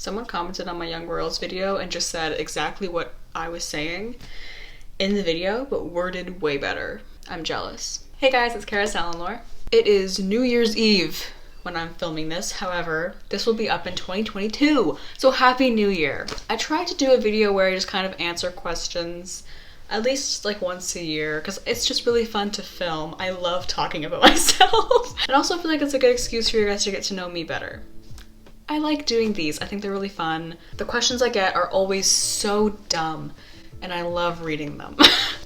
Someone commented on my Young Royals video and just said exactly what I was saying in the video, but worded way better. I'm jealous. Hey guys, it's Kairus Eleanor. It is New Year's Eve when I'm filming this. However, this will be up in 2022, so Happy New Year. I tried to do a video where I just kind of answer questions at least like once a year, because it's just really fun to film. I love talking about myself. And also I feel like it's a good excuse for you guys to get to know me better. I like doing these. I think they're really fun. The questions I get are always so dumb, and I love reading them.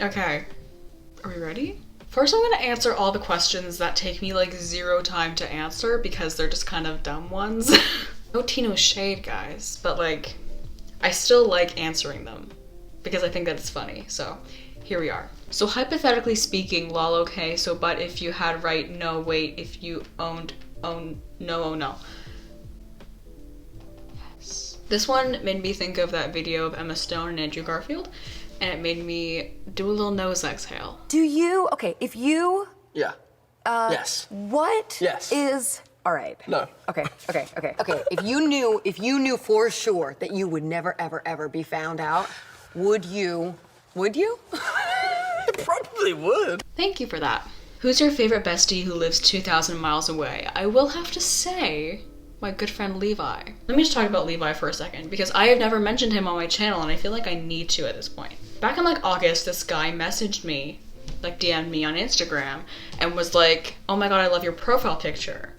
Okay, are we ready? First, I'm gonna answer all the questions that take me like 0 time to answer because they're just kind of dumb ones. No tea, no shade, guys, but like, I still like answering them because I think that it's funny, so here we are. So hypothetically speaking, lol, okay, so but if you had right, no, wait, if you owned, own, no, oh no. Yes. This one made me think of that video of Emma Stone and Andrew Garfield, and it made me do a little nose exhale. Do you, okay, if you... Yeah. Yes. What Yes. is... All right. No. Okay. If you knew for sure that you would never, ever, ever be found out, would you? I probably would. Thank you for that. Who's your favorite bestie who lives 2,000 miles away? I will have to say my good friend Levi. Let me just talk about Levi for a second because I have never mentioned him on my channel and I feel like I need to at this point. Back in like August, this guy messaged me, like DM'd me on Instagram and was like, oh my god, I love your profile picture.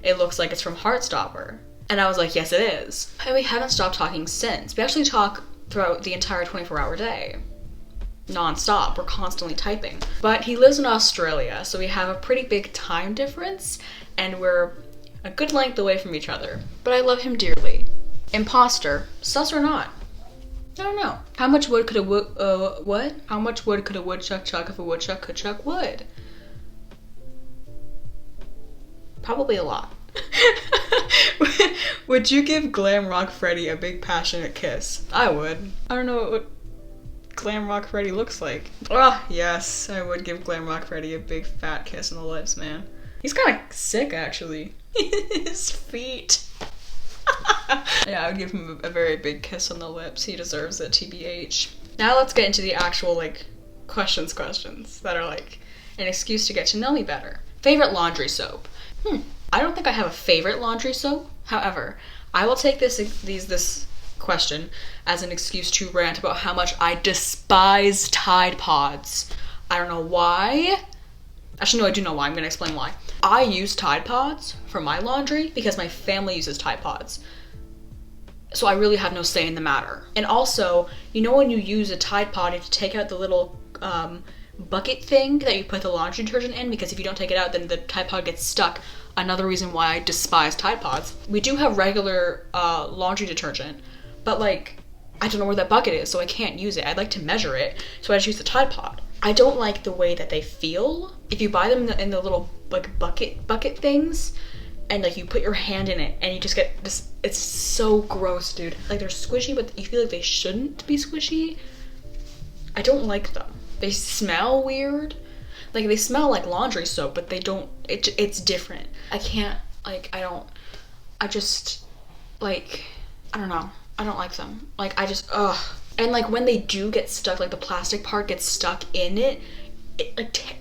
It looks like it's from Heartstopper. And I was like, yes it is. And we haven't stopped talking since. We actually talk throughout the entire 24-hour day. Non-stop, we're constantly typing. But he lives in Australia, so we have a pretty big time difference and we're a good length away from each other. But I love him dearly. Imposter, sus or not? I don't know. How much wood could a what? How much wood could a woodchuck chuck if a woodchuck could chuck wood? Probably a lot. Would you give Glam Rock Freddy a big passionate kiss? I would. I don't know what Glam Rock Freddy looks like. Oh, yes, I would give Glam Rock Freddy a big fat kiss on the lips, man. He's kind of sick, actually. His feet. Yeah, I would give him a very big kiss on the lips. He deserves it, TBH. Now let's get into the actual, like, questions that are, like, an excuse to get to know me better. Favorite laundry soap? I don't think I have a favorite laundry soap. However, I will take this question as an excuse to rant about how much I despise Tide Pods. I don't know why. Actually, no, I do know why. I'm gonna explain why. I use Tide Pods for my laundry because my family uses Tide Pods. So I really have no say in the matter. And also, you know when you use a Tide Pod, you have to take out the little bucket thing that you put the laundry detergent in, because if you don't take it out, then the Tide Pod gets stuck. Another reason why I despise Tide Pods. We do have regular laundry detergent, but like, I don't know where that bucket is, so I can't use it. I'd like to measure it, so I just use the Tide Pod. I don't like the way that they feel. If you buy them in the little like bucket things, and like you put your hand in it, and you just get this, it's so gross, dude. Like they're squishy, but you feel like they shouldn't be squishy. I don't like them. They smell weird. Like they smell like laundry soap, but they don't, it's different. I can't, like, I don't know. I don't like them. Like I just, ugh. And like when they do get stuck, like the plastic part gets stuck in it, like,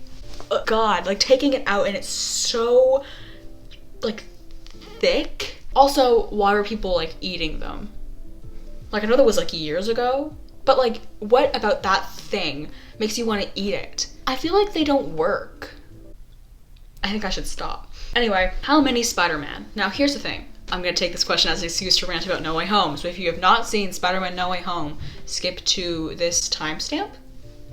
God, like taking it out and it's so like thick. Also, why were people like eating them? Like I know that was like years ago, but like what about that thing makes you want to eat it? I feel like they don't work. I think I should stop. Anyway, how many Spider-Man? Now here's the thing. I'm gonna take this question as an excuse to rant about No Way Home. So if you have not seen Spider-Man No Way Home, skip to this timestamp.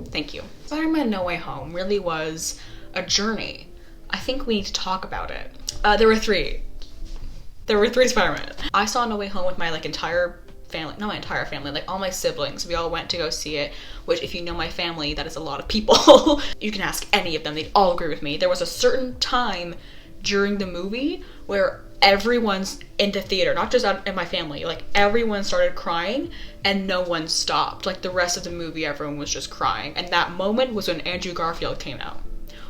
Thank you. Spider-Man No Way Home really was a journey. I think we need to talk about it. There were three Spider-Man. I saw No Way Home with my like entire family, not my entire family, like all my siblings. We all went to go see it, which if you know my family, that is a lot of people. You can ask any of them, they'd all agree with me. There was a certain time during the movie where everyone's in the theater, not just in my family, like everyone started crying and no one stopped. Like the rest of the movie, everyone was just crying. And that moment was when Andrew Garfield came out.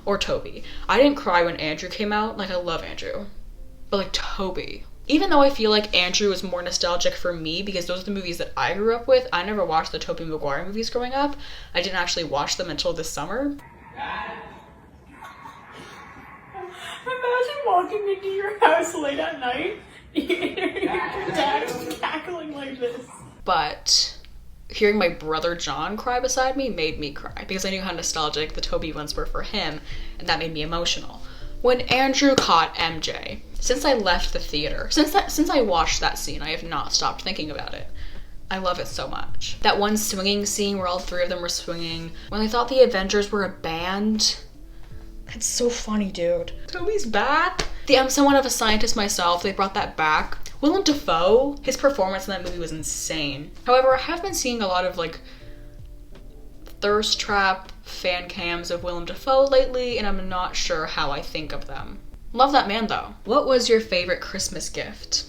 Or Toby. I didn't cry when Andrew came out. Like I love Andrew. But like Toby. Even though I feel like Andrew is more nostalgic for me because those are the movies that I grew up with, I never watched the Tobey Maguire movies growing up. I didn't actually watch them until this summer. Imagine walking into your house late at night and your dad is cackling like this. But hearing my brother John cry beside me made me cry because I knew how nostalgic the Tobey ones were for him, and that made me emotional. When Andrew caught MJ, since I left the theater, since I watched that scene, I have not stopped thinking about it. I love it so much. That one swinging scene where all three of them were swinging, when I thought the Avengers were a band. That's so funny, dude. Tobey's back. I'm somewhat of a scientist myself. They brought that back. Willem Dafoe, his performance in that movie was insane. However, I have been seeing a lot of like thirst trap fan cams of Willem Dafoe lately, and I'm not sure how I think of them. Love that man though. What was your favorite Christmas gift?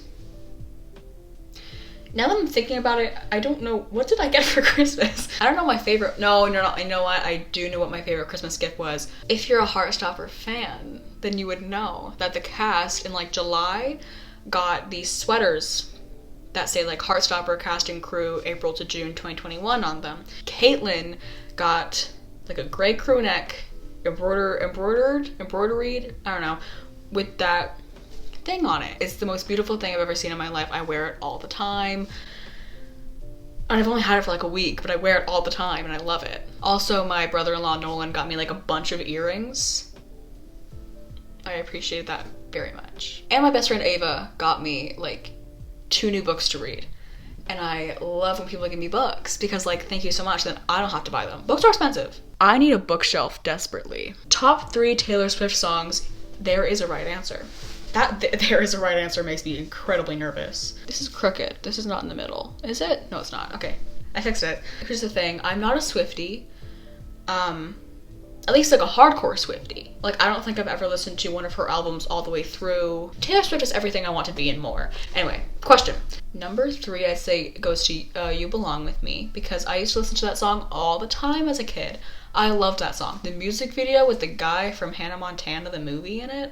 Now that I'm thinking about it, I don't know, what did I get for Christmas? I don't know my favorite, no, I know what, I do know what my favorite Christmas gift was. If you're a Heartstopper fan, then you would know that the cast in like July got these sweaters that say like Heartstopper cast and crew April to June 2021 on them. Caitlin got like a gray crew neck, embroidered, I don't know, with that thing on it. It's the most beautiful thing I've ever seen in my life. I wear it all the time. And I've only had it for like a week, but I wear it all the time and I love it. Also, my brother-in-law Nolan got me like a bunch of earrings. I appreciate that very much. And my best friend Ava got me like 2 new books to read. And I love when people give me books because like, thank you so much, then I don't have to buy them. Books are expensive. I need a bookshelf desperately. Top 3 Taylor Swift songs. There is a right answer. There is a right answer makes me incredibly nervous. This is crooked. This is not in the middle. Is it? No, it's not. Okay. I fixed it. Here's the thing. I'm not a Swiftie. At least like a hardcore Swiftie. Like, I don't think I've ever listened to one of her albums all the way through. Taylor Swift is everything I want to be and more. Anyway, question. Number 3, I'd say goes to You Belong With Me, because I used to listen to that song all the time as a kid. I loved that song. The music video with the guy from Hannah Montana, the movie in it.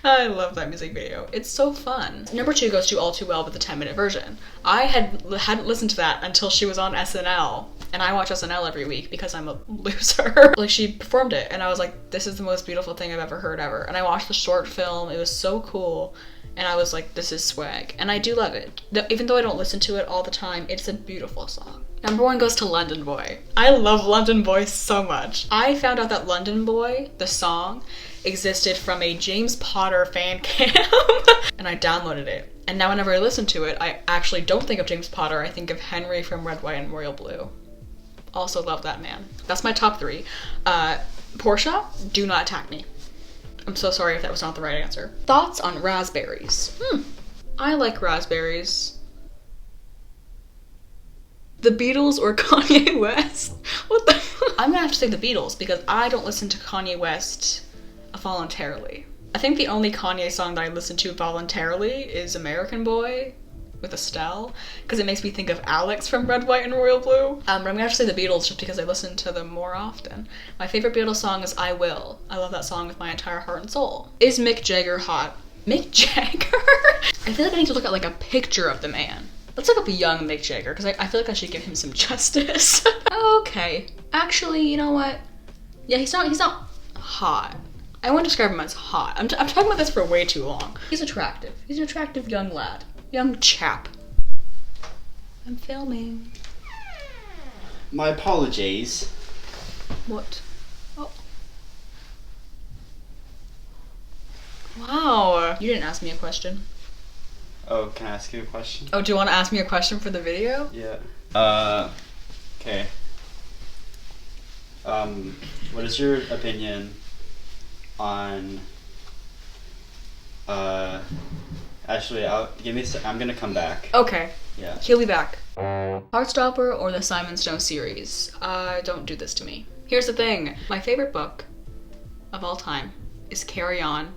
I love that music video. It's so fun. Number 2 goes to All Too Well with the 10-minute version. I hadn't listened to that until she was on SNL, and I watch SNL every week because I'm a loser. Like, she performed it, and I was like, this is the most beautiful thing I've ever heard ever. And I watched the short film. It was so cool, and I was like, this is swag. And I do love it. Even though I don't listen to it all the time, it's a beautiful song. Number 1 goes to London Boy. I love London Boy so much. I found out that London Boy, the song, existed from a James Potter fan cam and I downloaded it. And now whenever I listen to it, I actually don't think of James Potter. I think of Henry from Red, White, and Royal Blue. Also love that man. That's my top 3. Portia, do not attack me. I'm so sorry if that was not the right answer. Thoughts on raspberries? I like raspberries. The Beatles or Kanye West? What the fuck? I'm gonna have to say the Beatles because I don't listen to Kanye West voluntarily. I think the only Kanye song that I listen to voluntarily is American Boy with Estelle, because it makes me think of Alex from Red, White, and Royal Blue. But I'm gonna have to say the Beatles just because I listen to them more often. My favorite Beatles song is I Will. I love that song with my entire heart and soul. Is Mick Jagger hot? Mick Jagger? I feel like I need to look at like a picture of the man. Let's look up a young Mick Jagger, because I feel like I should give him some justice. Okay. Actually, you know what? Yeah, he's not hot. I wouldn't describe him as hot. I'm talking about this for way too long. He's attractive. He's an attractive young lad. Young chap. I'm filming. My apologies. What? Oh. Wow. You didn't ask me a question. Oh, can I ask you a question? Oh, do you want to ask me a question for the video? Yeah. Okay. What is your opinion on, actually, I'm gonna come back. Okay. Yeah. He'll be back. Heartstopper or the Simon Snow series? Don't do this to me. Here's the thing. My favorite book of all time is Carry On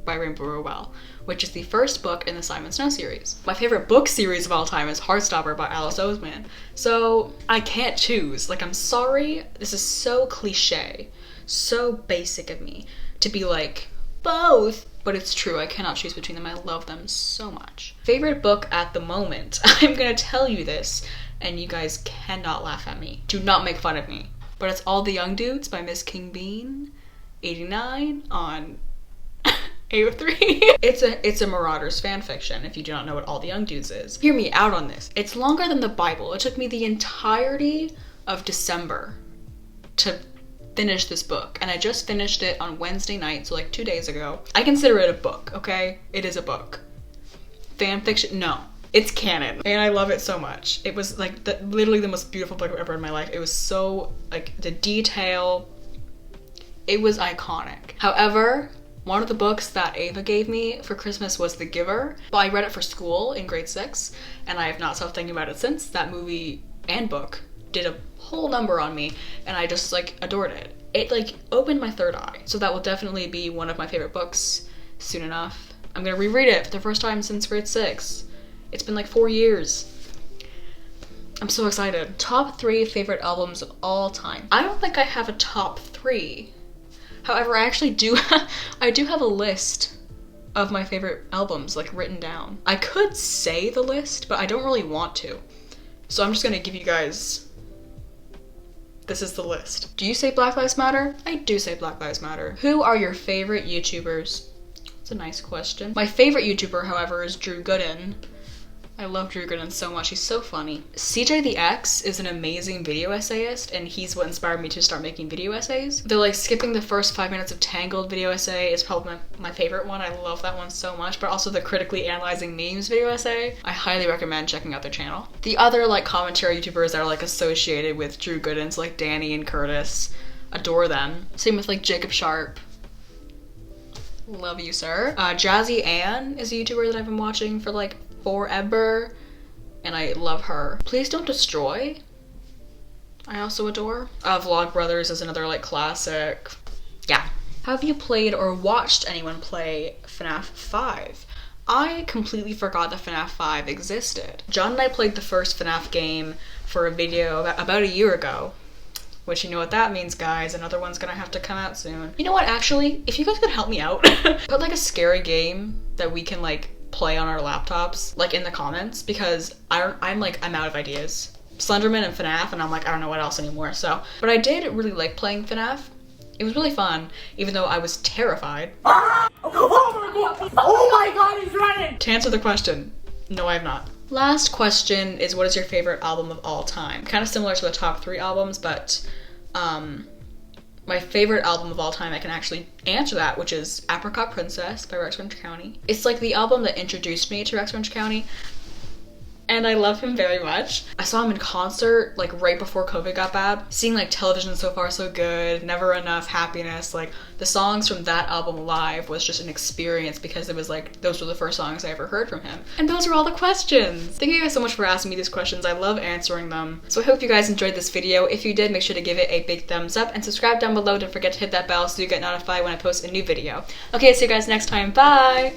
by Rainbow Rowell, which is the first book in the Simon Snow series. My favorite book series of all time is Heartstopper by Alice Oseman. So I can't choose. Like, I'm sorry. This is so cliche, so basic of me to be like, both. but it's true. I cannot choose between them. I love them so much. Favorite book at the moment. I'm gonna tell you this, and you guys cannot laugh at me. Do not make fun of me. But it's All the Young Dudes by Miss King Bean, 89 on AO3. It's a Marauders fan fiction, if you do not know what All the Young Dudes is. Hear me out on this. It's longer than the Bible. It took me the entirety of December to finish this book, and I just finished it on Wednesday night, so like 2 days ago. I consider it a book, okay? It is a book. Fan fiction? No. It's canon, and I love it so much. It was like literally the most beautiful book I've ever read in my life. It was so, like, the detail, it was iconic. However, one of the books that Ava gave me for Christmas was The Giver. Well, I read it for school in grade 6, and I have not stopped thinking about it since. That movie and book did a whole number on me, and I just like adored it. It like opened my third eye. So that will definitely be one of my favorite books soon enough. I'm gonna reread it for the first time since grade 6. It's been like 4 years. I'm so excited. Top 3 favorite albums of all time. I don't think I have a top 3. However, I actually do I do have a list of my favorite albums like written down. I could say the list, but I don't really want to. So I'm just gonna give you guys, this is the list. Do you say Black Lives Matter? I do say Black Lives Matter. Who are your favorite YouTubers? It's a nice question. My favorite YouTuber, however, is Drew Gooden. I love Drew Gooden so much. He's so funny. CJ the X is an amazing video essayist, and he's what inspired me to start making video essays. The like skipping the first 5 minutes of Tangled video essay is probably my favorite one. I love that one so much, but also the critically analyzing memes video essay. I highly recommend checking out their channel. The other like commentary YouTubers that are like associated with Drew Gooden's, like Danny and Curtis, adore them. Same with like Jacob Sharp. Love you, sir. Jazzy Ann is a YouTuber that I've been watching for like forever, and I love her. Please Don't Destroy, I also adore. Vlog Brothers is another like classic. Yeah. Have you played or watched anyone play FNAF 5? I completely forgot that FNAF 5 existed. John and I played the first FNAF game for a video about a year ago, which you know what that means, guys. Another one's gonna have to come out soon. You know what, actually, if you guys could help me out, put like a scary game that we can like play on our laptops, like in the comments, because I'm out of ideas. Slenderman and FNAF, and I'm like, I don't know what else anymore, so. But I did really like playing FNAF. It was really fun, even though I was terrified. Oh my god! Oh my god, he's running! To answer the question, no, I have not. Last question is, what is your favorite album of all time? Kind of similar to the top 3 albums, but my favorite album of all time, I can actually answer that, which is Apricot Princess by Rex Orange County. It's like the album that introduced me to Rex Orange County, and I love him very much. I saw him in concert like right before COVID got bad. Seeing like Television So Far So Good, Never Enough, Happiness, like the songs from that album live was just an experience, because it was like those were the first songs I ever heard from him. And those are all the questions. Thank you guys so much for asking me these questions. I love answering them. So I hope you guys enjoyed this video. If you did, make sure to give it a big thumbs up and subscribe down below. Don't forget to hit that bell so you get notified when I post a new video. Okay, see you guys next time. Bye!